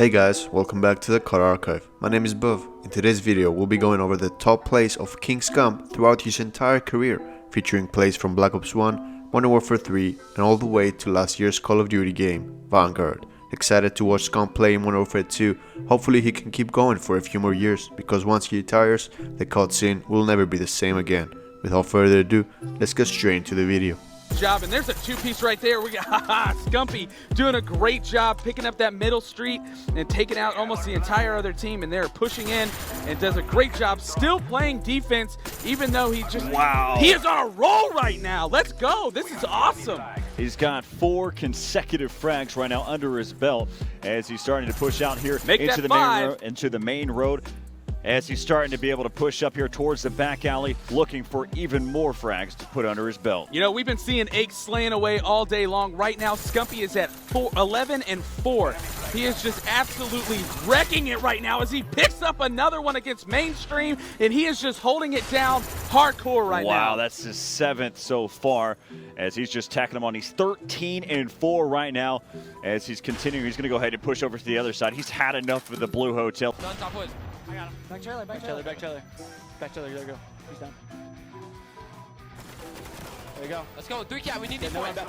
Hey guys, welcome back to the COD Archive. My name is Buv. In today's video, we'll be going over the top plays of King Scump throughout his entire career, featuring plays from Black Ops 1, Modern Warfare 3, and all the way to last year's Call of Duty game, Vanguard. Excited to watch Scump play in Modern Warfare 2. Hopefully he can keep going for a few more years, because once he retires, the COD scene will never be the same again. Without further ado, let's get straight into the video. Job, and there's a two-piece right there. We got Scumpy doing a great job picking up that middle street and taking out almost the entire other team, and they're pushing in and does a great job still playing defense, even though he just he is on a roll right now. Let's go. This is awesome. He's got 4 consecutive frags right now under his belt as he's starting to push out here into the main road. As he's starting to be able to push up here towards the back alley, looking for even more frags to put under his belt. You know, we've been seeing Ake slaying away all day long. Right now, Scumpy is at 11-4. He is just absolutely wrecking it right now as he picks up another one against Mainstream, and he is just holding it down hardcore right now. Wow, that's his 7th so far as he's just tacking him on. He's 13-4 right now as he's continuing. He's going to go ahead and push over to the other side. He's had enough of the Blue Hotel. On top wood. I got him. Back trailer, back trailer. Back trailer. There you go. He's down. There you go. Let's go. 3 cat. We need these points.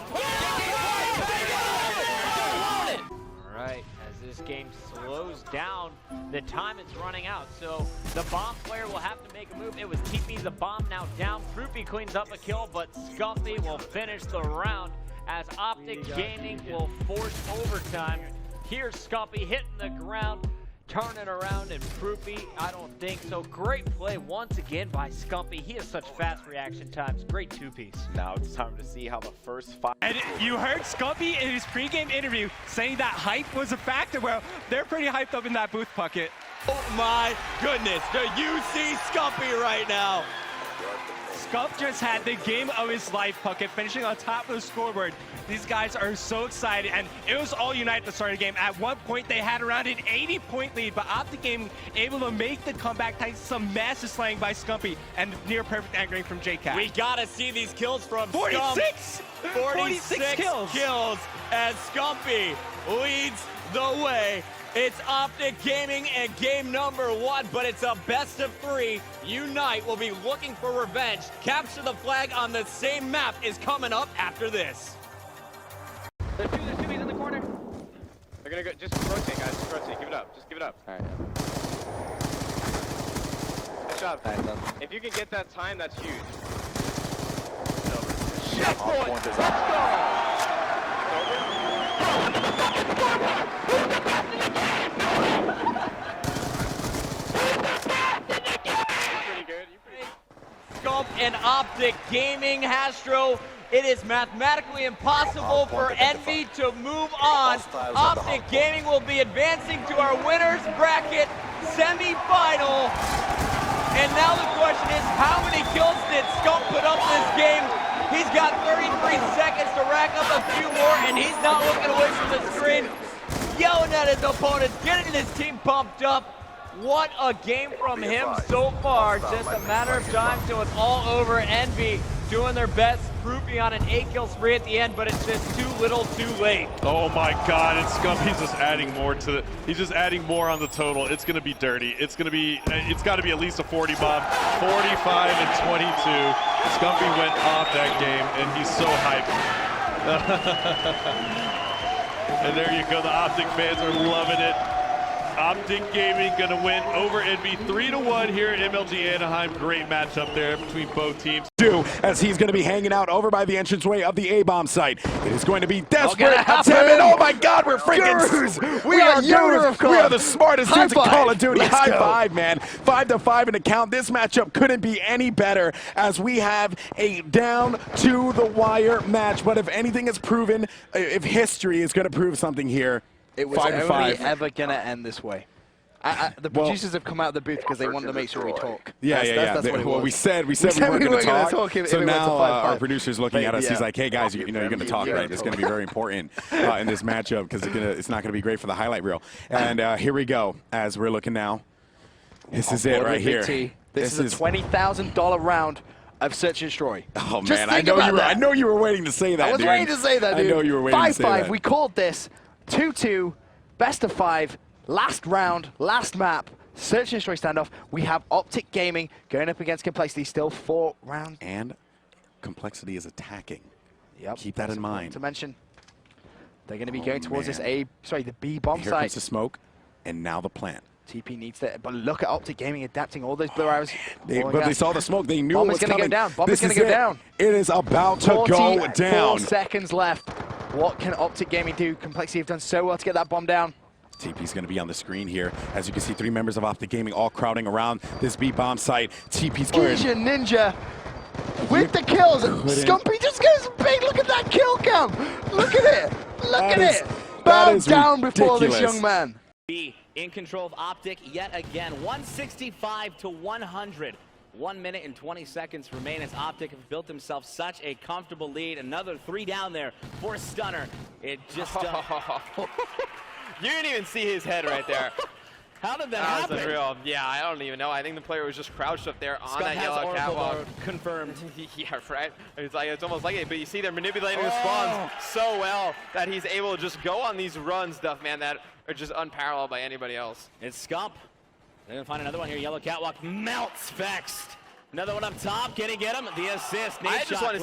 Alright, as this game slows down, the time is running out. So the bomb player will have to make a move. It was TP the bomb now down. Fruity cleans up a kill, but Scumpy will finish the round as OpTic Gaming will force overtime. Here's Scumpy hitting the ground. Turning around and Fruity, I don't think so. Great play once again by Scumpy. He has such fast reaction times. Great 2-piece. Now it's time to see how the first 5. And you heard Scumpy in his pregame interview saying that hype was a factor. Well, they're pretty hyped up in that booth bucket. Oh my goodness, do you see Scumpy right now? Scump just had the game of his life, Puckett, finishing on top of the scoreboard. These guys are so excited, and it was all United at the start of the game. At one point, they had around an 80-point lead, but OpTic Gaming able to make the comeback thanks to some massive slaying by Scumpy and near-perfect angering from JCat. We gotta see these kills from 46! Scump. 46 kills as Scumpy leads the way. It's OpTic Gaming and game number 1, but it's a best of 3. Unite will be looking for revenge. Capture the flag on the same map is coming up after this. There's two in the corner. They're gonna go, just rotate, guys, just rotate. Give it up, just give it up. All right. Good job. If you can get that time, that's huge. Checkpoint, let's Scump and OpTic Gaming, Hastro. It is mathematically impossible for Envy to move on. OpTic Gaming will be advancing to our winners bracket semi-final. And now the question is, how many kills did Scump put up this game? He's got 33 seconds to rack up a few more, and he's not looking away from the screen, yelling at his opponents, getting his team pumped up. What a game from him so far. Just a matter of time till it's all over. Envy doing their best. Fruity on an 8-kill spree at the end, but it's just too little too late. Oh my God, and Scumpy's just adding more to the, he's just adding more on the total. It's gonna be dirty. It's gotta be at least a 40 bomb. 45 and 22. Scumpy went off that game and he's so hyped. And there you go, the OpTic fans are loving it. OpTic Gaming gonna win over Envy 3-1 here at MLG Anaheim. Great matchup there between both teams. As he's going to be hanging out over by the entranceway of the A-bomb site. It is going to be desperate attempt. Oh my God, we're freaking we are the smartest dudes in Call of Duty. High five, man. 5-5 in the count. This matchup couldn't be any better as we have a down to the wire match. But if anything is proven, if history is going to prove something here, It was only ever going to end this way. The producers have come out of the booth because they wanted to make sure we talk. That's what it was. We said we weren't going to talk. So now our producer's looking at us. He's like, hey guys, you're going to talk, right? It's going to be very important in this matchup because it's not going to be great for the highlight reel. And here we go as we're looking now. This is it right here. This is a $20,000 round of Search and Destroy. Oh man, I know you were waiting to say that. I was waiting to say that, dude. I know you were waiting to say that. 5-5. We called this 2-2, best of 5. last round, last map, Search and Destroy standoff. We have OpTic Gaming going up against Complexity, still 4 rounds. And Complexity is attacking. Yep. Keep that in mind. To mention, they're going to be going towards this the B bomb Here site. comes the smoke, and now the plant. TP needs that, but look at OpTic Gaming adapting all those blue arrows. But they saw the smoke. They knew Bomb it is was going to coming. go down. Bomb is going to go down. It is about to go down. 4 seconds left. What can OpTic Gaming do? Complexity have done so well to get that bomb down. TP's going to be on the screen here. As you can see, 3 members of OpTic Gaming all crowding around this B bomb site. TP's Fusion Ninja with the kills. Scumpy just goes big. Look at that kill cam. Look at it. Look at it. Bow down before this young man. In control of OpTic yet again. 165 to 100. 1 minute and 20 seconds remain as OpTic have built themselves such a comfortable lead. Another 3 down there for Stunner. It just You didn't even see his head right there. How did that happen? That was unreal. Yeah, I don't even know. I think the player was just crouched up there on that yellow catwalk. Confirmed. Yeah, right? It's almost like it, but you see they're manipulating the spawns so well that he's able to just go on these runs, stuff, man, that are just unparalleled by anybody else. It's Scump. They're going to find another one here. Yellow catwalk melts Vexed. Another one up top. Can he get him? The assist. I just want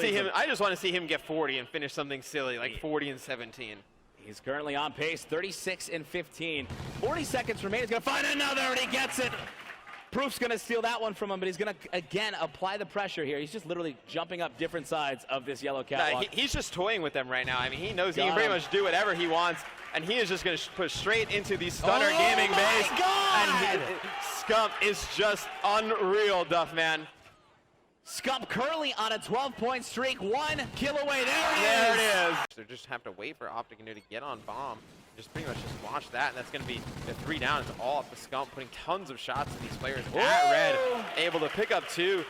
to see him get 40 and finish something silly like 40 and 17. He's currently on pace, 36 and 15. 40 seconds remain. He's going to find another, and he gets it. Proof's going to steal that one from him, but he's going to, again, apply the pressure here. He's just literally jumping up different sides of this yellow catwalk. He's just toying with them right now. I mean, he knows he can pretty much do whatever he wants, and he is just going to push straight into the Stunner gaming base. And Scump is just unreal, Duff, man. Scump currently on a 12-point streak, 1 kill away. There it is. They just have to wait for OpTic to get on bomb. Just pretty much just watch that, and that's going to be the 3 down. It's all up to Scump, putting tons of shots at these players. At red, able to pick up 2.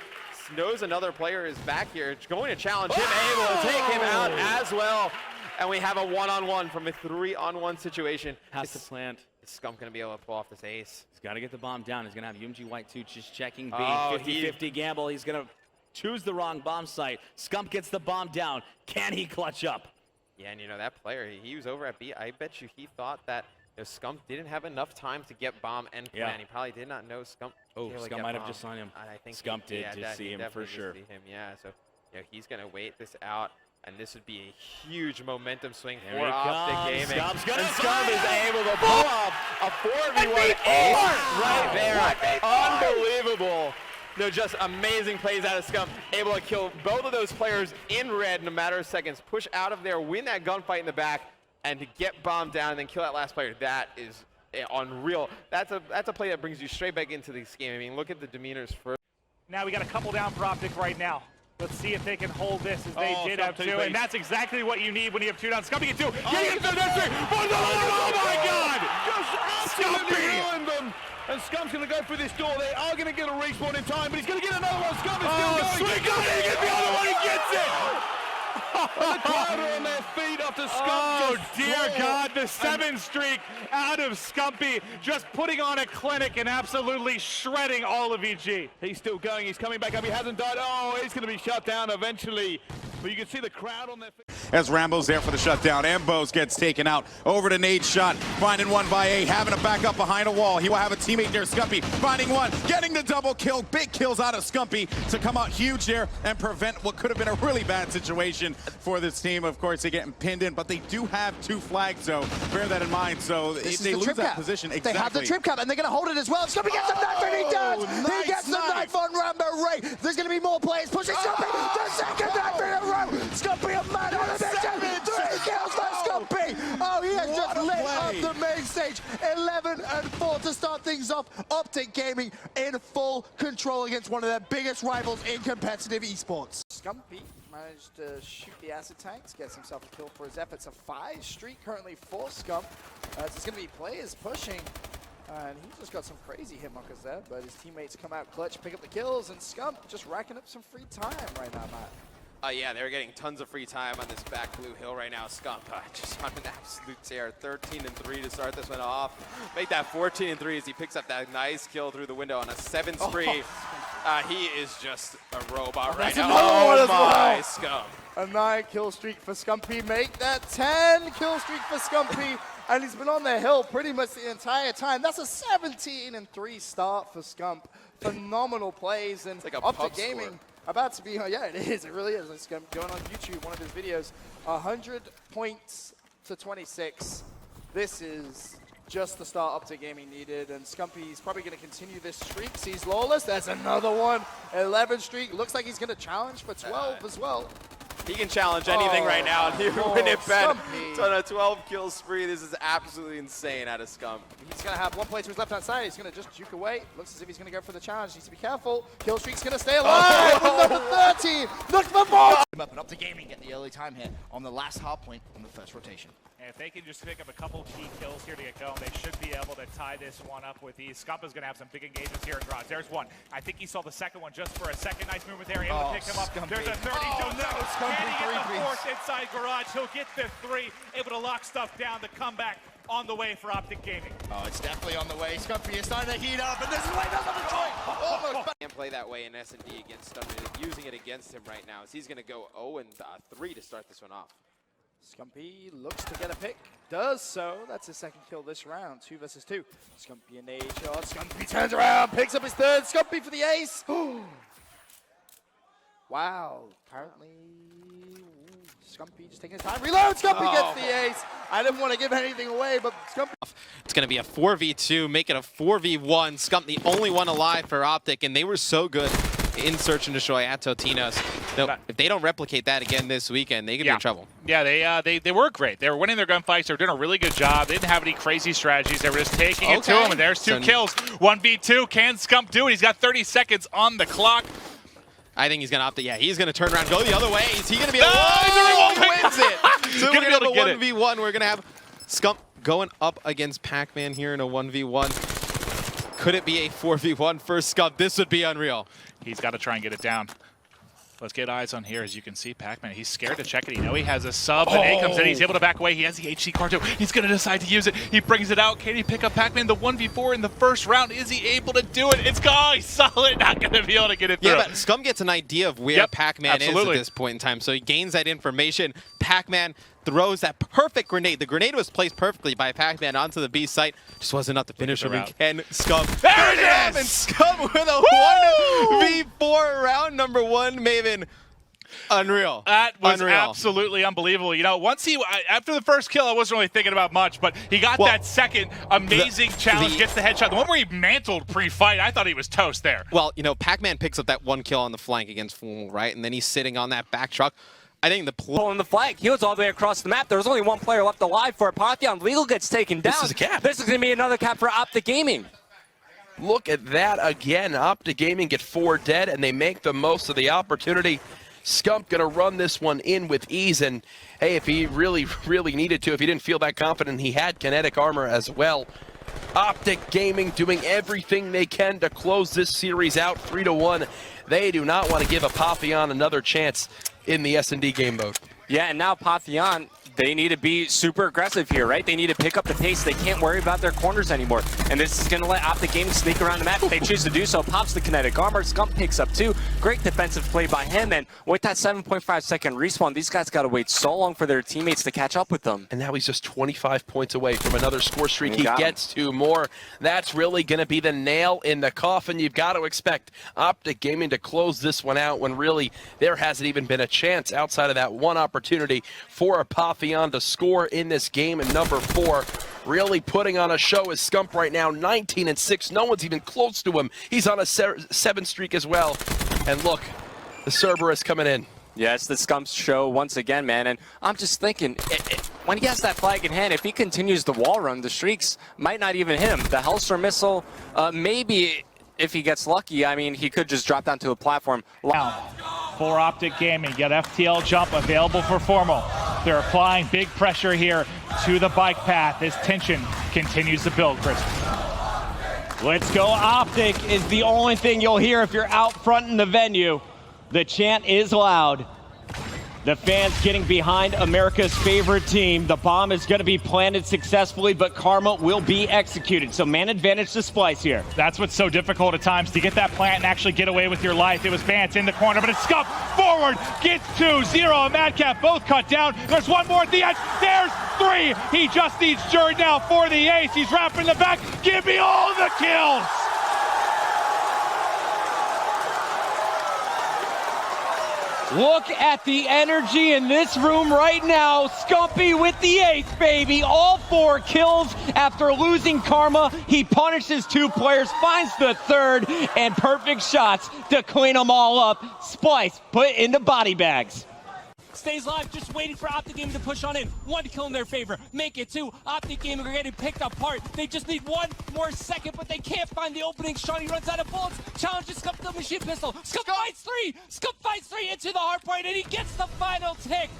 Knows another player is back here, going to challenge him, able to take him out as well. And we have a 1-on-1 from a 3-on-1 situation. Has to plant. Is Scump going to be able to pull off this ace? He's got to get the bomb down. He's going to have UMG White 2 just checking B. 50-50 gamble. He's going to choose the wrong bomb site. Scump gets the bomb down. Can he clutch up? Yeah, and you know, that player, he was over at B. I bet you he thought that Scump didn't have enough time to get bomb and plan. He probably did not know Scump. Oh, Scump might have just signed him. I think Scump did just see him for sure. Yeah, so he's going to wait this out. And this would be a huge momentum swing for OpTic Gaming. Scump is able to pull off a 4v1 ace right there. Unbelievable. No, just amazing plays out of Scump. Able to kill both of those players in red in a matter of seconds. Push out of there, win that gunfight in the back, and to get bombed down and then kill that last player. That is unreal. That's a play that brings you straight back into this game. I mean, look at the demeanors first. Now we got a couple down for OpTic right now. Let's see if they can hold this as they did have 2, and that's exactly what you need when you have 2 down. Scumpy get 2. Oh my God! Scumpy ruined them. And Scump's going to go through this door. They are going to get a respawn in time, but he's going to get another one. Scump is still going. He gets the other one. He gets it. And the crowd are on their feet after Scump. Oh dear God, the 7 streak out of Scumpy, just putting on a clinic and absolutely shredding all of EG. He's still going. He's coming back up. He hasn't died. Oh, he's going to be shut down eventually. But you can see the crowd on their feet. As Rambo's there for the shutdown, Ambos gets taken out. Over to Nade's shot, finding one by A, having to back up behind a wall. He will have a teammate there, Scumpy, finding one, getting the double kill. Big kills out of Scumpy to come out huge there and prevent what could have been a really bad situation for this team. Of course, they're getting pinned in, but they do have 2 flags, so bear that in mind. So they lose that position. Exactly. They have the trip cap, and they're going to hold it as well. Scumpy gets the knife, and he does. He gets the knife on Rambo Ray. There's going to be more players pushing Scumpy. The second knife in a row. Scumpy a man on a mission. 3 kills for Scumpy. Oh, he has just lit up the main stage. 11-4 to start things off. OpTic Gaming in full control against one of their biggest rivals in competitive esports. Scumpy managed to shoot the acid tanks, gets himself a kill for his efforts. A 5 streak currently for Scump. It's going to be players pushing. And he's just got some crazy hitmarkers there, but his teammates come out clutch, pick up the kills, and Scump just racking up some free time right now, Matt. Yeah, they're getting tons of free time on this back blue hill right now. Scump just on an absolute tear. 13-3 to start this one off. Make that 14-3 as he picks up that nice kill through the window on a 7 spree. He is just a robot right now. Oh my, Scump. A 9 kill streak for Scumpy. Make that 10 kill streak for Scumpy. and he's been on the hill pretty much the entire time. That's a 17-3 start for Scump. Phenomenal plays, and like a OpTic Gaming score. about to be, yeah, it is, it really is. It's going on YouTube, one of his videos, 100 points to 26. This is just the start OpTic Gaming needed, and Scumpy's probably going to continue this streak. Sees Lawless, there's another one, 11 streak. Looks like he's going to challenge for 12 as well. He can challenge anything right now, and he will win it back. Scumpy. It's on a 12-kill spree. This is absolutely insane out of Scump. He's going to have one play to his left-hand side. He's going to just juke away. Looks as if he's going to go for the challenge. Needs to be careful. Kill streak's going to stay alive with number 13. Look for more. Up and OpTic Gaming getting the early time here on the last hard point on the first rotation. And if they can just pick up a couple key kills here to get going, they should be able to tie this one up with ease. Scump is going to have some big engagements here in Garage. There's one. I think he saw the second one just for a second. Nice movement there. Able to pick him up. Scumpy. There's a 30. Oh, no, Scumpy, Can he get the 3-3. fourth inside Garage? He'll get the 3. Able to lock stuff down. The comeback on the way for OpTic Gaming. Oh, it's definitely on the way. Scumpy is starting to heat up, and this is why he doesn't enjoy. Almost. Can't play that way in S&D against him. Using it against him right now. So he's going to go 0-3 to start this one off. Scumpy looks to get a pick. Does so. That's his second kill this round. 2 versus 2. Scumpy and A shot. Scumpy turns around, picks up his third. Scumpy for the ace. Wow. Apparently, Scumpy just taking his time. Reload. Scumpy gets the ace. I didn't want to give anything away, but Scumpy. It's going to be a 4v2, make it a 4v1. Scump the only one alive for OpTic, and they were so good in Search and Destroy at Totino's. No, if they don't replicate that again this weekend, they could be in trouble. Yeah, they were great. They were winning their gunfights. They were doing a really good job. They didn't have any crazy strategies. They were just taking it to them, and there's 2 kills. 1v2. Can Scump do it? He's got 30 seconds on the clock. I think he's going to opt it. Yeah, he's going to turn around and go the other way. Is he going to be the one who wins it? So we're going to have a 1v1. We're going to have Scump going up against Pac-Man here in a 1v1. Could it be a 4v1 for Scump? This would be unreal. He's got to try and get it down. Let's get eyes on here. As you can see, Pac-Man, he's scared to check it. He knows he has a sub, and A comes in. He's able to back away. He has the HC card too. He's going to decide to use it. He brings it out. Can he pick up Pac-Man? The 1v4 in the first round. Is he able to do it? It's gone. He's solid. Not going to be able to get it through. Yeah, but Scump gets an idea of where Pac-Man is at this point in time. So he gains that information. Pac-Man throws that perfect grenade. The grenade was placed perfectly by Pac-Man onto the B site. Just wasn't enough to finish him. Can Scump. There it is! And Scump with a 1v4 round number 1, Maven. Unreal. That was absolutely unbelievable. You know, once he, after the first kill, I wasn't really thinking about much, but he got that second amazing challenge, gets the headshot. The one where he mantled pre-fight, I thought he was toast there. Well, you know, Pac-Man picks up that 1 kill on the flank against Fool, right? And then he's sitting on that back truck. I think the pulling the flag. He was all the way across the map. There was only 1 player left alive for it. Pantheon Legal gets taken down. This is a cap. This is going to be another cap for OpTic Gaming. Look at that again. OpTic Gaming get 4 dead, and they make the most of the opportunity. Scump going to run this one in with ease, and hey, if he really needed to, if he didn't feel that confident, he had kinetic armor as well. OpTic Gaming doing everything they can to close this series out 3-1. They do not want to give Apotheon another chance in the S&D game mode. Yeah, and now Apotheon, they need to be super aggressive here, right? They need to pick up the pace. They can't worry about their corners anymore. And this is going to let OpTic Gaming sneak around the map. If they choose to do so, pops the kinetic armor. Scump picks up 2. Great defensive play by him. And with that 7.5 second respawn, these guys got to wait so long for their teammates to catch up with them. And now he's just 25 points away from another score streak. He gets 2 more. That's really going to be the nail in the coffin. You've got to expect OpTic Gaming to close this one out when really there hasn't even been a chance outside of that one opportunity for Apotheon to score in this game. And number 4 really putting on a show is Scump right now, 19-6. No one's even close to him. He's on a 7 streak as well. And look, the Cerberus coming in. Yeah, it's the Scump's show once again, man. And I'm just thinking, when he has that flag in hand, if he continues the wall run, the streaks might not even hit him. The Hellstorm missile, maybe if he gets lucky, I mean, he could just drop down to a platform. For OpTic Gaming, get FTL jump available for Formal. They're applying big pressure here to the bike path as tension continues to build, Chris. Let's go OpTic is the only thing you'll hear if you're out front in the venue. The chant is loud. The fans getting behind America's favorite team. The bomb is going to be planted successfully, but Karma will be executed. So man advantage to Splice here. That's what's so difficult at times, to get that plant and actually get away with your life. It was Vance in the corner, but it's Scump forward, gets 2, 0, and Madcap both cut down. There's one more at the edge. There's 3. He just needs Jerd now for the ace. He's wrapping the back. Give me all the kills. Look at the energy in this room right now. Scumpy with the ace, baby. All 4 kills after losing Karma. He punishes 2 players, finds the 3rd, and perfect shots to clean them all up. Splice put into body bags. Stays live, just waiting for OpTic Gaming to push on in. 1 kill in their favor. Make it 2. OpTic Gaming are getting picked apart. They just need 1 more second, but they can't find the opening shot. He runs out of bullets. Challenges Scump to the machine pistol. Scump fights 3. Scump fights 3 into the hard point, and he gets the final tick.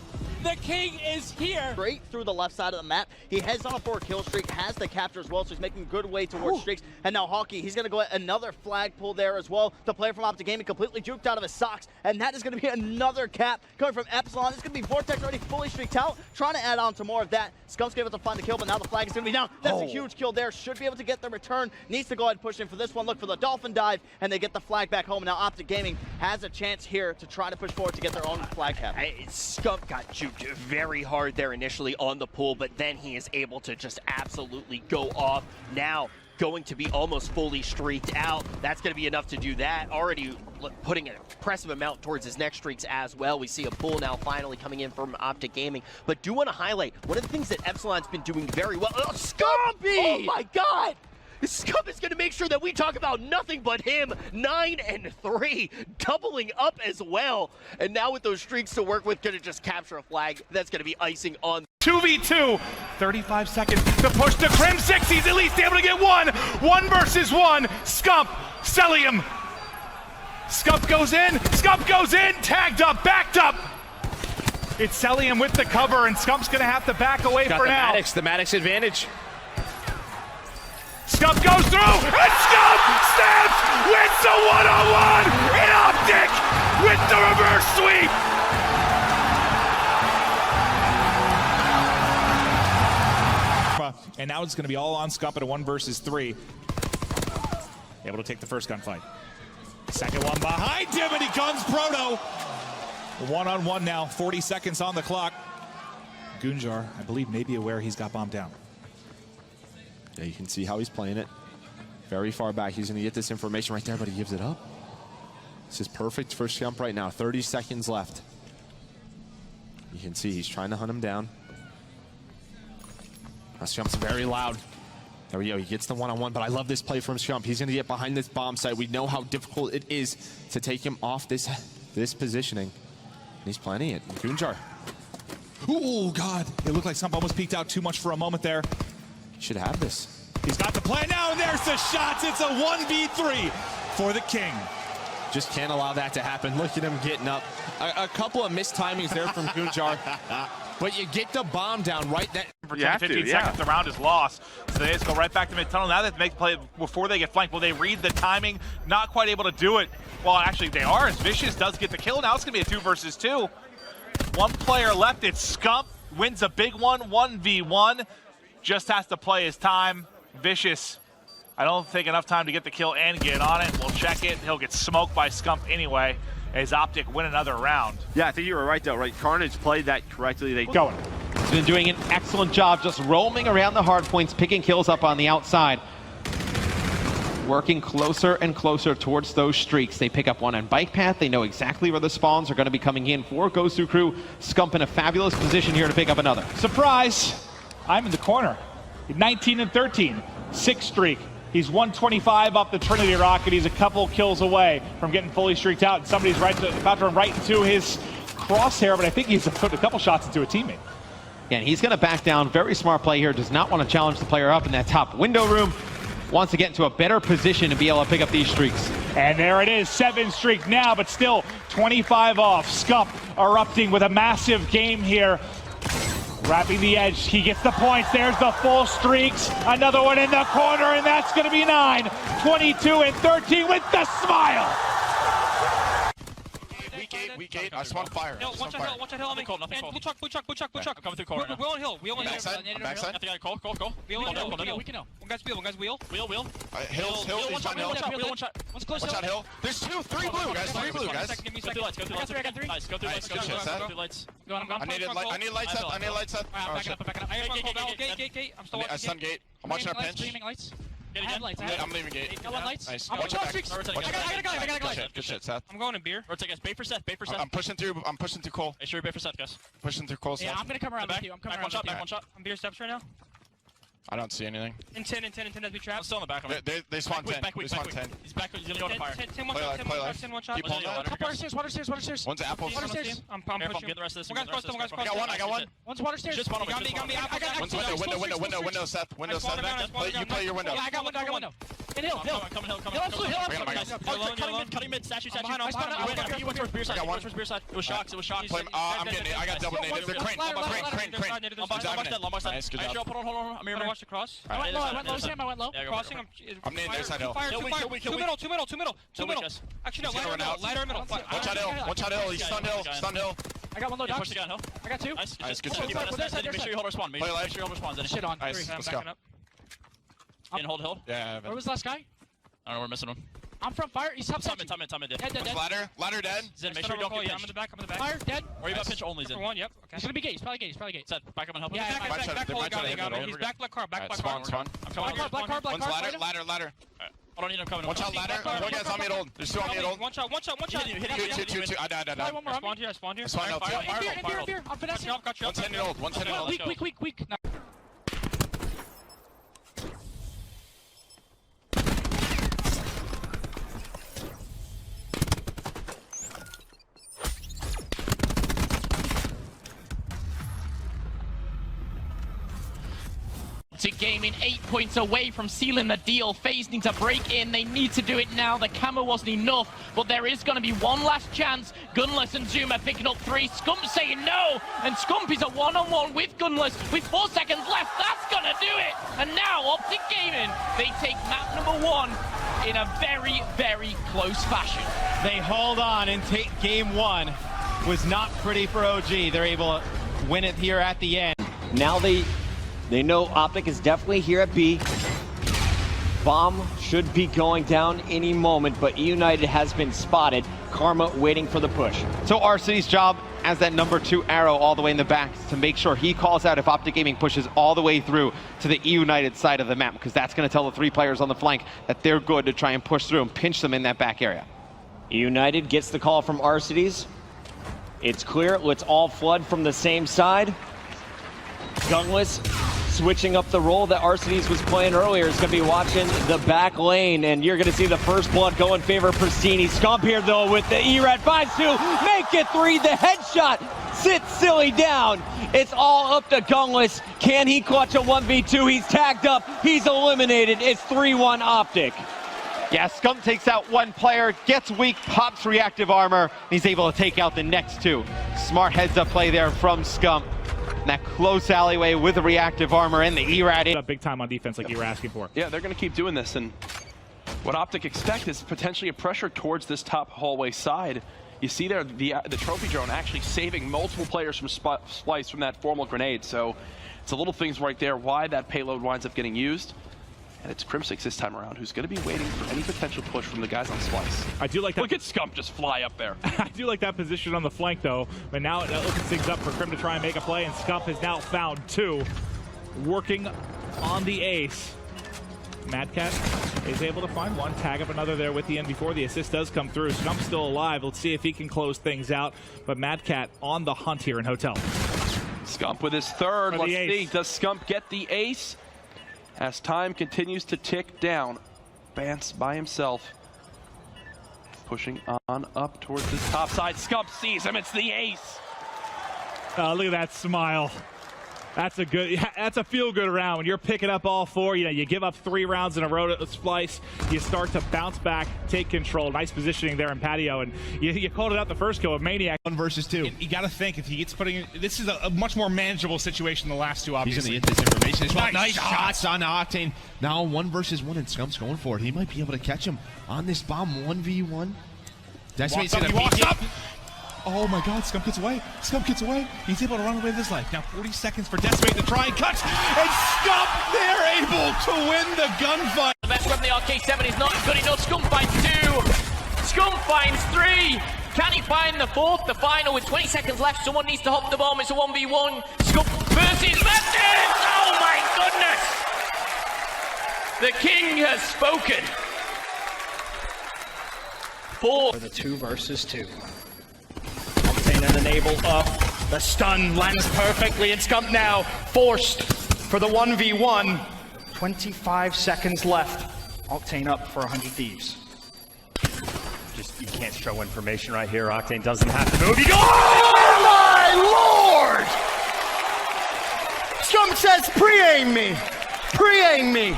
The king is here. Straight through the left side of the map. He heads on a 4 kill streak, has the capture as well, so he's making good way towards streaks. And now Hawkey, he's going to go at another flag pull there as well. The player from OpTic Gaming completely juked out of his socks, and that is going to be another cap coming from Epsilon. It's going to be Vortex already fully streaked out, trying to add on to more of that. Scump's going to be able to find the kill, but now the flag is going to be down. That's a huge kill there. Should be able to get the return. Needs to go ahead and push in for this one. Look for the Dolphin dive, and they get the flag back home. Now OpTic Gaming has a chance here to try to push forward to get their own flag cap. Scump got juked very hard there initially on the pool, but then he is able to just absolutely go off. Now going to be almost fully streaked out. That's going to be enough to do that. Already putting an impressive amount towards his next streaks as well. We see a pull now finally coming in from OpTic Gaming. But do want to highlight one of the things that Epsilon's been doing very well. Oh, Scumpy! Oh my God! Scump is going to make sure that we talk about nothing but him. 9 and 3, doubling up as well. And now with those streaks to work with, going to just capture a flag. That's going to be icing on. 2v2, 35 seconds to push the Crim 6. He's at least able to get 1. 1 versus 1. Scump, Celium. Scump goes in, tagged up, backed up. It's Celium with the cover, and Scump's going to have to back away for now. The Maddox advantage. Scump goes through, and Scump snaps, wins the one-on-one in OpTic with the reverse sweep. And now it's going to be all on Scump at a 1 versus 3. Able to take the first gunfight. Second one behind him, and he guns Proto. 1-on-1 now, 40 seconds on the clock. Gunjar, I believe, may be aware he's got bombed down. Yeah, you can see how he's playing it. Very far back. He's going to get this information right there, but he gives it up. This is perfect for Scump right now. 30 seconds left. You can see he's trying to hunt him down. Now Scump's very loud. There we go. He gets the one-on-one, but I love this play from Scump. He's going to get behind this bomb site. We know how difficult it is to take him off this positioning. And he's planning it. Gunjar. Ooh, God. It looked like Scump almost peeked out too much for a moment there. Should have this. He's got the play now, and there's the shots. It's a 1v3 for the King. Just can't allow that to happen. Look at him getting up. A couple of missed timings there from Gunjar. But you get the bomb down right there. For 10, 15 seconds, the round is lost. So they just go right back to mid-tunnel. Now they have to make the play before they get flanked. Will they read the timing? Not quite able to do it. Well, actually, they are, as Vicious does get the kill. Now it's going to be a 2 versus 2. 1 player left. It's Scump. Wins a big one, 1v1. Just has to play his time. Vicious, I don't think enough time to get the kill and get on it. We'll check it. He'll get smoked by Scump anyway, as OpTic win another round. Yeah, I think you were right, though, right? Carnage played that correctly. They going. He's been doing an excellent job just roaming around the hard points, picking kills up on the outside. Working closer and closer towards those streaks. They pick up one on bike path. They know exactly where the spawns are going to be coming in for Goes Through Crew. Scump in a fabulous position here to pick up another. Surprise! I'm in the corner. 19 and 13, 6 streak. He's 125 off the Trinity rocket. He's a couple kills away from getting fully streaked out. And somebody's about to run right into his crosshair, but I think he's put a couple shots into a teammate. Yeah, and he's going to back down. Very smart play here. Does not want to challenge the player up in that top window room. Wants to get into a better position to be able to pick up these streaks. And there it is, 7 streak now, but still 25 off. Scump erupting with a massive game here. Wrapping the edge, he gets the points. There's the full streaks. Another one in the corner, and that's going to be 9. 22 and 13 with the smile. gate. I spawned fire. Hill, watch out hill on me. Nothing cold. Blue truck. I'm coming through cold right now. Wheel on hill. Wheel on hill. Backside. I think I call. Wheel on hill. We can know. One guy's wheel. Wheel. Hills. One shot. One's close. Watch out hill. There's 2, 3 blue guys. 3 blue guys. Give me a second. Go through lights. I got 3. Nice. Go through lights. Go on. I need light set. I need light set. Backing up. I got one cold. Gate. I'm still watching. I stun gate. I'm watching a pinch. I'm leaving gate. Got one lights. Nice. Watch out. I got a guy. Good shit, Seth. I'm going in beer. Bait for Seth. I'm pushing through Cole. Hey, sure, bait for Seth, guys. Pushing through Cole, Seth. Yeah, I'm gonna come around with you. I'm coming around with you. One shot. I'm beer steps right now. I don't see anything. In 10 as we trap. I'm still in the back of him. They spawn 10. They spawn 10. He's back. He's gonna go to fire. 10 one shot. Keep holding that. Water stairs. One's apples. Water stairs. I'm pushing. Get the rest of this. One guy's close. I got one. One's water stairs. Just got me. I got Window, Seth. Window, Seth. You play your window. Yeah, I got window. In hill. Coming. Cutting mid. Statue. You went towards beer side. It was shocks. I'm getting it. I got double naded. They're crane. Nice, good job. Hold on. I'm here to watch the cross. I went low, Sam. Crossing. I'm nading their side hill. Two middle. Actually, no. Ladder middle. Watch out hill. He's stun hill. I got one low. Push the gun hill. I got 2. Nice, good shit. Make sure you hold respawn. Make sure you hold respawn. Shit on. Nice, let's go. And hold hill. Yeah. Where was the last guy? I don't know, we're missing him. I'm from fire. He's top mid. Dead. Ladder dead. Zen, make sure you don't get pinched. I'm in the back. Fire, dead. Or you got pinch only, Zen. For one, yep. Okay. He's gonna be gate. He's probably gate. Seth, back up and help him. Yeah, back. He's back black car. Spawn. I'm coming. Black car. One's ladder. I don't need him coming. Watch out ladder. One guy's on me at old. There's 2 on me at old. One shot. Two. I died. I spawned here. Spawn out. Fire. I'm finessing. Got you. 110 at old. Weak. OpTic Gaming 8 points away from sealing the deal. FaZe need to break in. They need to do it now. The camo wasn't enough, but there is going to be one last chance. Gunless and Zuma picking up 3. Scump saying no, and Scump is a one-on-one with Gunless with 4 seconds left. That's going to do it. And now OpTic Gaming, they take map number 1 in a very, very close fashion. They hold on and take game 1. Was not pretty for OG. They're able to win it here at the end. Now they know OpTic is definitely here at B. Bomb should be going down any moment, but E United has been spotted. Karma waiting for the push. So RC's job as that number 2 arrow all the way in the back is to make sure he calls out if OpTic Gaming pushes all the way through to the E United side of the map, because that's going to tell the 3 players on the flank that they're good to try and push through and pinch them in that back area. E United gets the call from Arcides. It's clear. Let's all flood from the same side. Gunless switching up the role that Arcides was playing earlier. Is going to be watching the back lane, and you're going to see the first blood go in favor of Pristini. Scump here, though, with the ERAD. Finds 2, make it 3, the headshot sits Silly down. It's all up to Gunless. Can he clutch a 1v2? He's tagged up, he's eliminated. It's 3-1 OpTic. Yeah, Scump takes out 1 player, gets weak, pops reactive armor, and he's able to take out the next 2. Smart heads-up play there from Scump. That close alleyway with the reactive armor and the ERAD. Big time on defense like you were asking for. Yeah, they're going to keep doing this, and what OpTic expect is potentially a pressure towards this top hallway side. You see there the trophy drone actually saving multiple players from Splice from that formal grenade, so it's the little things right there why that payload winds up getting used. And it's Crimsix this time around, who's going to be waiting for any potential push from the guys on Splice. I do like that. Look at Scump just fly up there. I do like that position on the flank, though. But now it opens things up for Crim to try and make a play, and Scump has now found 2. Working on the ace. Madcat is able to find 1, tag up another there with the end before the assist does come through. Scump's still alive. Let's see if he can close things out. But Madcat on the hunt here in Hotel. Scump with his 3rd. Let's see. Does Scump get the ace? As time continues to tick down, Bance by himself, pushing on up towards the top side. Scump sees him, it's the ace. Look at that smile. That's a feel-good round when you're picking up all 4. You know, you give up 3 rounds in a row to Splice. You start to bounce back, take control. Nice positioning there in patio, and you called it out the first kill of Maniac. 1 versus 2. You got to think if he gets this is a much more manageable situation than the last 2. Obviously, he's going to get this information as well. Nice shots on Octane. Now 1 versus 1, and Scump's going for it. He might be able to catch him on this bomb 1v1. Decimate's going to peek up. Oh my god, Scump gets away. Scump gets away. He's able to run away with his life. Now 40 seconds for Decimate to try and cut. And Scump, they're able to win the gunfight. The best weapon, the RK-7 is not good enough. Scump finds 2. Scump finds 3. Can he find the 4th? The final with 20 seconds left. Someone needs to hop the bomb. It's a 1v1. Scump versus Montage. Oh my goodness. The king has spoken. 4. For the 2 versus 2. Octane and enable up. The stun lands perfectly, and Scump now forced for the 1v1. 25 seconds left. Octane up for 100 Thieves. Just, you can't show information right here. Octane doesn't have to move. He goes, oh my lord! Scump says pre-aim me. Pre-aim me.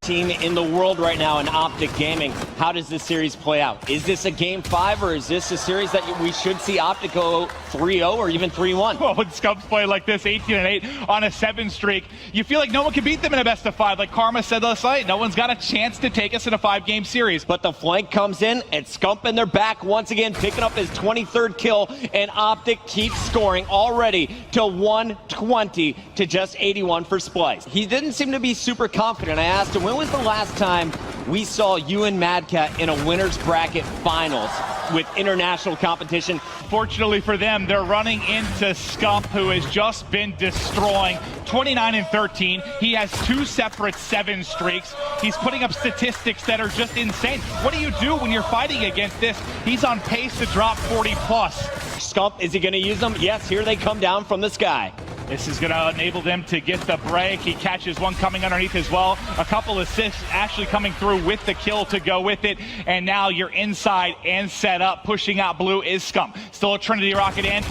Team in the world right now in OpTic Gaming. How does this series play out? Is this a game 5 or is this a series that we should see OpTic go 3-0 or even 3-1? Well, when Scumps play like this, 18-8 on a 7 streak, you feel like no one can beat them in a best of 5. Like Karma said last night, no one's got a chance to take us in a 5-game series. But the flank comes in and Scump and they're back once again, picking up his 23rd kill, and OpTic keeps scoring already to 120 to just 81 for Splice. He didn't seem to be super confident. I asked him, when was the last time we saw you and Mad Cat in a winner's bracket finals with international competition? Fortunately for them, they're running into Scump, who has just been destroying 29-13. He has 2 separate 7 streaks. He's putting up statistics that are just insane. What do you do when you're fighting against this? He's on pace to drop 40+. Scump, is he going to use them? Yes, here they come down from the sky. This is going to enable them to get the break. He catches one coming underneath as well. A couple assists actually coming through with the kill to go with it. And now you're inside and set up. Pushing out blue is Scump. Still a Trinity rocket in.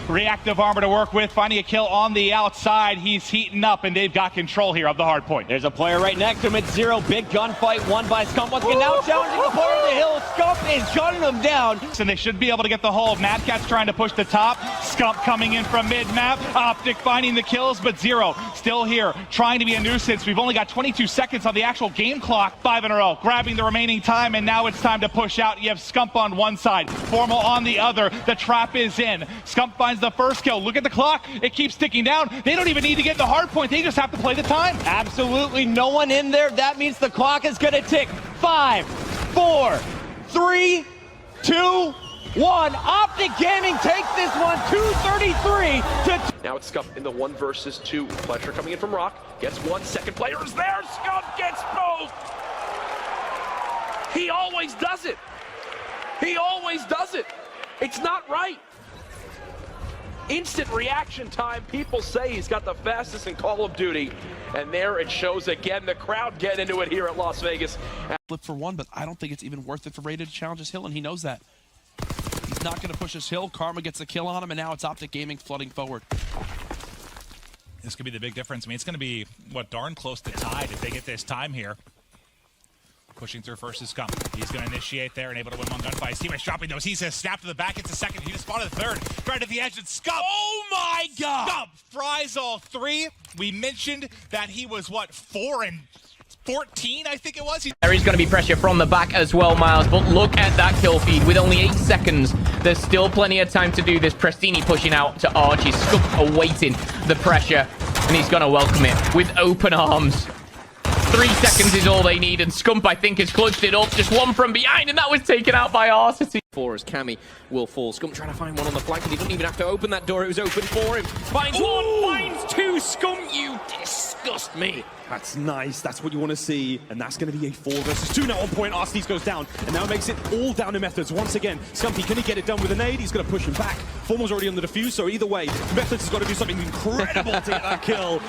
Reactive armor to work with, finding a kill on the outside. He's heating up, and they've got control here of the hard point. There's a player right next to him at 0. Big gunfight won by Scump. Once again, now challenging the player of the hill. Scump is gunning him down. And they should be able to get the hold. Mad Cat's trying to push the top. Scump coming in from mid-map. OpTic finding the kills, but 0 still here, trying to be a nuisance. We've only got 22 seconds on the actual game clock. 5 in a row, grabbing the remaining time, and now it's time to push out. You have Scump on one side, Formal on the other. The trap is in. Scump finds the first kill. Look at the clock. It keeps ticking down. They don't even need to get the hard point. They just have to play the time. Absolutely no one in there. That means the clock is going to tick. 5, 4, 3, 2, 1. OpTic Gaming takes this one 233 to... Now it's Scump in the 1 versus 2. Fletcher coming in from Rock. Gets 1. Second player is there. Scump gets both. He always does it. He always does it. It's not right. Instant reaction time. People say he's got the fastest in Call of Duty. And there it shows again. The crowd get into it here at Las Vegas. Flip for 1, but I don't think it's even worth it for Raider to challenge his hill, and he knows that. He's not going to push his hill. Karma gets a kill on him, and now it's OpTic Gaming flooding forward. This could be the big difference. I mean, it's going to be, what, darn close to tied if they get this time here. Pushing through first is Scump. He's going to initiate there and able to win one gunfight. His teammate's dropping those. He's a snap to the back. It's a second. He just spotted the third. Right at the edge. It's Scump. Oh my God! Scump fries all 3. We mentioned that he was, what, 4 and 14, I think it was. There is going to be pressure from the back as well, Miles, but look at that kill feed. With only 8 seconds, there's still plenty of time to do this. Prestini pushing out to Archie. Scump awaiting the pressure, and he's going to welcome it with open arms. 3 seconds is all they need, and Scump, I think, has clutched it up. Just one from behind, and that was taken out by Arcity. 4 as Cammy will fall. Scump trying to find one on the flank, and he doesn't even have to open that door. It was open for him. Finds 1, finds 2. Scump, you disgust me. That's nice. That's what you want to see. And that's going to be a 4 versus 2 now on point. Arcees goes down. And now makes it all down to Methods. Once again, Scumpy, can he get it done with a nade? He's going to push him back. Formal's already on the defuse, so either way, Methods has got to do something incredible to get that kill.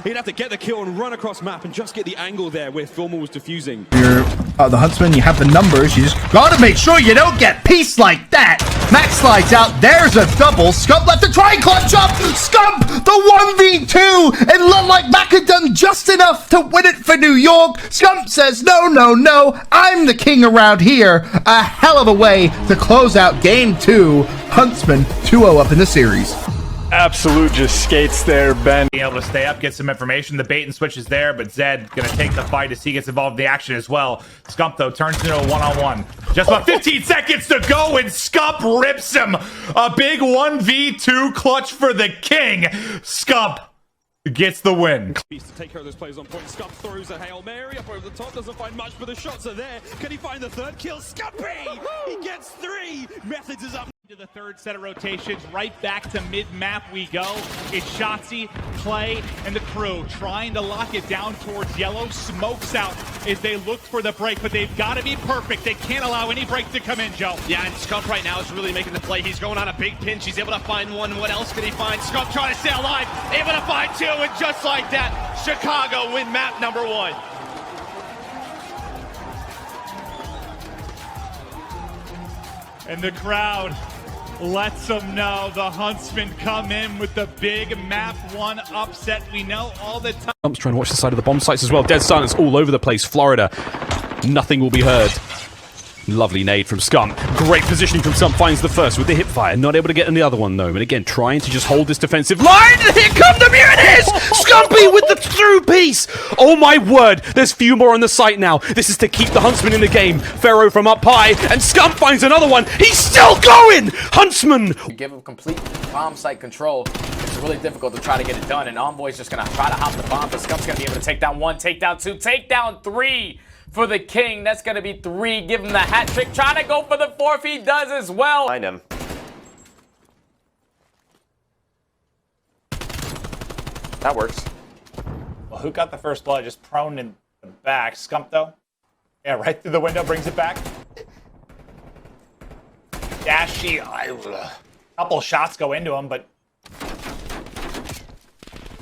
He'd have to get the kill and run across map and just get the angle there where Formal was defusing. You're the Huntsman, you have the numbers, you just gotta make sure you don't get pieced like that. Max slides out, there's a double. Scump left to try and clutch up. Scump, the 1v2. It looked like Mac had done just enough to win it for New York. Scump says, no, no, no, I'm the king around here. A hell of a way to close out game 2. Huntsman 2-0 up in the series. absolute just skates there, Ben. Being able to stay up, get some information. The bait and switch is there, but Zed going to take the fight as he gets involved in the action as well. Scump, though, turns into a one-on-one. Just about 15 seconds to go, and Scump rips him. A big 1v2 clutch for the king. Scump gets the win. To take care of those players on point. Scump throws a Hail Mary up over the top, doesn't find much, but the shots are there. Can he find the third kill? Scumpy! He gets 3! Methods is up. To the third set of rotations, right back to mid-map we go. It's Shotzzy, Clay, and the crew trying to lock it down towards yellow. Smokes out as they look for the break, but they've got to be perfect. They can't allow any break to come in, Joe. Yeah, and Scump right now is really making the play. He's going on a big pinch. He's able to find one. What else can he find? Scump trying to stay alive. Able to find 2, and just like that, Chicago win map number 1. And the crowd lets them know the Huntsmen come in with the big map 1 upset. We know all the time. Scump's trying to watch the side of the bomb sites as well. Dead silence all over the place. Florida, nothing will be heard. Lovely nade from Scump. Great positioning from Scump. Finds the first with the hip fire. Not able to get in the other one though. And again, trying to just hold this defensive line. Here come the Mutineers! Scumpy with the through piece. Oh my word. There's few more on the site now. This is to keep the Huntsman in the game. Pharaoh from up high. And Scump finds another one. He's still going! Huntsman! You give him complete bomb site control. It's really difficult to try to get it done. And Envoy's just going to try to hop the bomb. But Scump's going to be able to take down 1, take down 2, take down 3. For the king, that's going to be 3. Give him the hat trick. Trying to go for the 4th. He does as well. Find him. That works. Well, who got the first blood? Just prone in the back. Scump, though. Yeah, right through the window. Brings it back. Dashy. A couple shots go into him, but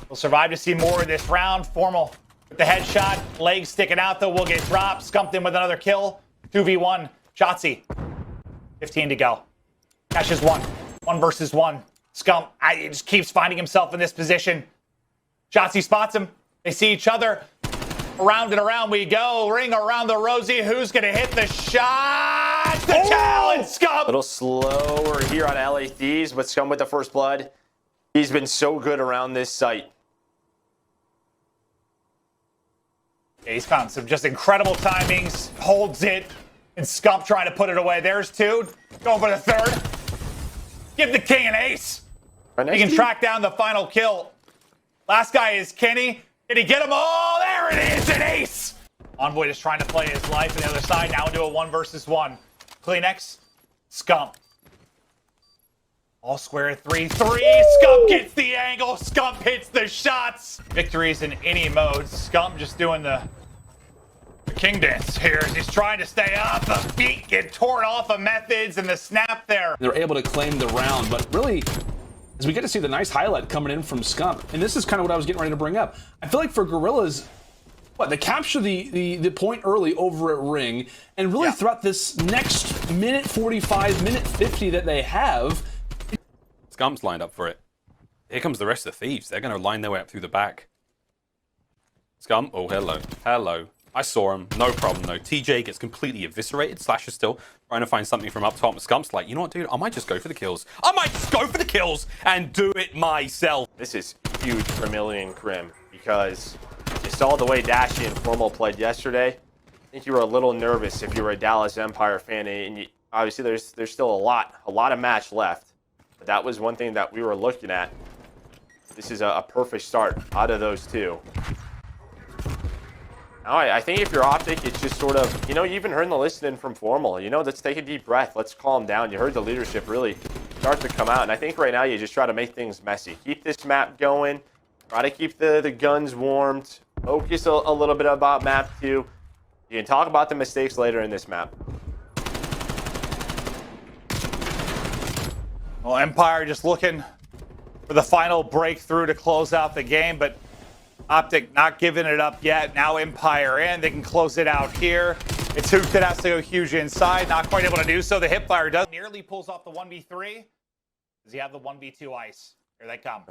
we'll survive to see more of this round. Formal. The headshot, legs sticking out though, will get dropped. Scumped in with another kill. 2v1. Shotzzy. 15 to go. Catches 1. 1 versus 1. Scump he just keeps finding himself in this position. Shotzzy spots him. They see each other. Around and around we go. Ring around the rosy. Who's going to hit the shot? The challenge, Scump! A little slower here on LA Thieves, but Scump with the first blood. He's been so good around this site. Yeah, he's found some just incredible timings, holds it, and Scump trying to put it away. There's 2, going for the 3rd. Give the king an ace. He can track down the final kill. Last guy is Kenny. Did he get him? Oh, there it is, an ace. Envoy just trying to play his life on the other side, now into a 1 versus 1. Kleenex, Scump. All square 3. Scump gets the angle. Scump hits the shots. Victories in any mode. Scump just doing the king dance here as he's trying to stay up. The feet get torn off of Methods and the snap there. They're able to claim the round, but really, as we get to see the nice highlight coming in from Scump, and this is kind of what I was getting ready to bring up. I feel like for Gorillas, they capture the point early over at Ring, and really throughout this next minute 45, minute 50 that they have, Scump's lined up for it. Here comes the rest of the Thieves. They're going to line their way up through the back. Scump, oh, hello. Hello. I saw him. No problem, though. TJ gets completely eviscerated. Slash is still trying to find something from up top. Scump's like, you know what, dude? I might just go for the kills. I might just go for the kills and do it myself. This is huge for Millie and Krim because you saw the way Dashy and Formal played yesterday. I think you were a little nervous if you were a Dallas Empire fan, and obviously there's still a lot of match left. But that was one thing that we were looking at. This is a perfect start out of those 2. Now, I think if you're OpTic, it's just sort of, you even heard the listening from Formal. Let's take a deep breath. Let's calm down. You heard the leadership really start to come out. And I think right now you just try to make things messy. Keep this map going. Try to keep the guns warmed. Focus a little bit about map 2. You can talk about the mistakes later in this map. Well, Empire just looking for the final breakthrough to close out the game, but OpTic not giving it up yet. Now Empire in. They can close it out here. It's Hook that has to go huge inside. Not quite able to do so. The hipfire does. Nearly pulls off the 1v3. Does he have the 1v2 ice? Here they come.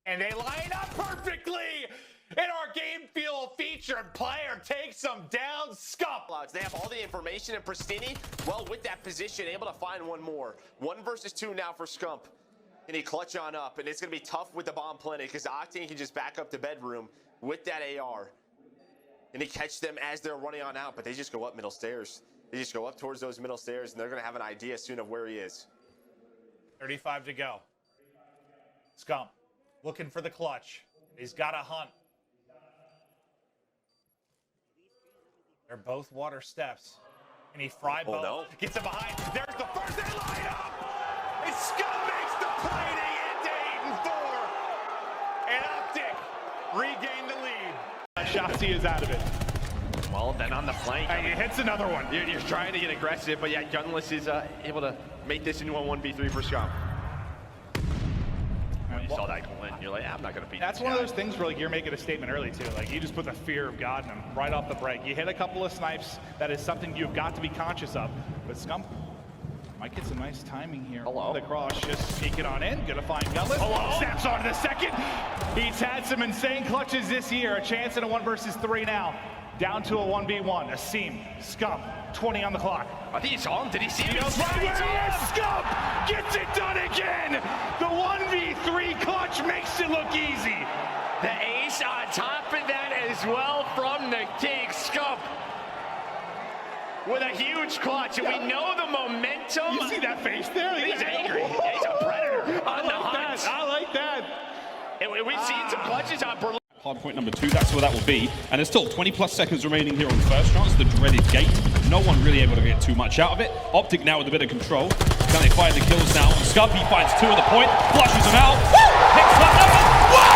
And they line up perfectly. And our game feel featured player takes them down. Scump. They have all the information, and Pristini, well, with that position, able to find one more. 1 versus 2 now for Scump. and he clutch on up, and it's going to be tough with the bomb planted because Octane can just back up the bedroom with that AR, and he catch them as they're running on out, but they just go up middle stairs. They just go up towards those middle stairs, and they're going to have an idea soon of where he is. 35 to go. Scump looking for the clutch. He's got to hunt. They're both water steps. And he fry both. No. Gets him behind. There's the first. They line up. And Scump makes the play to get to 8-4. And OpTic regain the lead. Shotzi is out of it. Well, then on the flank. He hits another one. You're trying to get aggressive, but yeah, Gunless is able to make this into a 1v3 for Scump. When you saw that go in, you're like, I'm not going to beat That's this one of guy. those things where like, you're making a statement early too. Like you just put the fear of God in him right off the break. You hit a couple of snipes. That is something you've got to be conscious of. But Scump might get some nice timing here. Hello. The cross just sneaking on in. Gonna find Gunless. Hello. Snaps onto the second. He's had some insane clutches this year. A chance in a 1 versus 3 now. Down to a 1v1. A seam. Scump. 20 on the clock. I think he's on. Did he see him? Right where he is. Scump gets it done again. The 1v3 clutch makes it look easy. The ace on top of that as well from the King. Scump with a huge clutch, and we know the momentum. You see that face there? He's angry. He's a predator on the hunt. I like that. And we've seen some clutches on Berlin. Hard point number 2, that's where that will be. And there's still 20 plus seconds remaining here on first chance, the dreaded gate. No one really able to get too much out of it. OpTic now with a bit of control. Can they find the kills now? Scump, he finds 2 at the point, flushes them out. Picks one up. Whoa!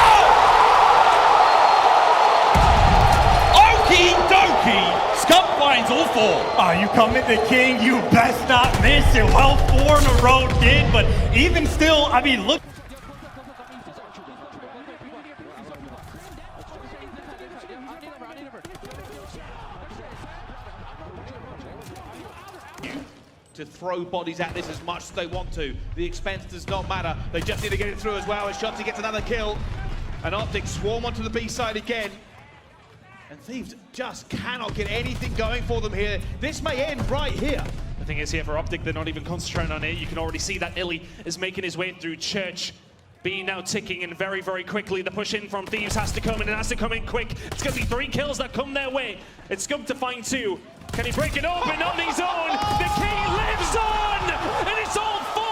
Okie dokie! Scump finds all 4. Oh, you come in the King, you best not miss it. Well, 4 in a row did, but even still, I mean, look. To throw bodies at this as much as they want to. The expense does not matter. They just need to get it through as well. As Shotzi gets another kill. And OpTic swarm onto the B side again. And Thieves just cannot get anything going for them here. This may end right here. The thing is here for OpTic, they're not even concentrating on it. You can already see that Illy is making his way through Church. B now ticking in very, very quickly. The push in from Thieves has to come in, and has to come in quick. It's going to be 3 kills that come their way. It's Scump to find 2. Can he break it open on his own? The King lives on! And it's all 4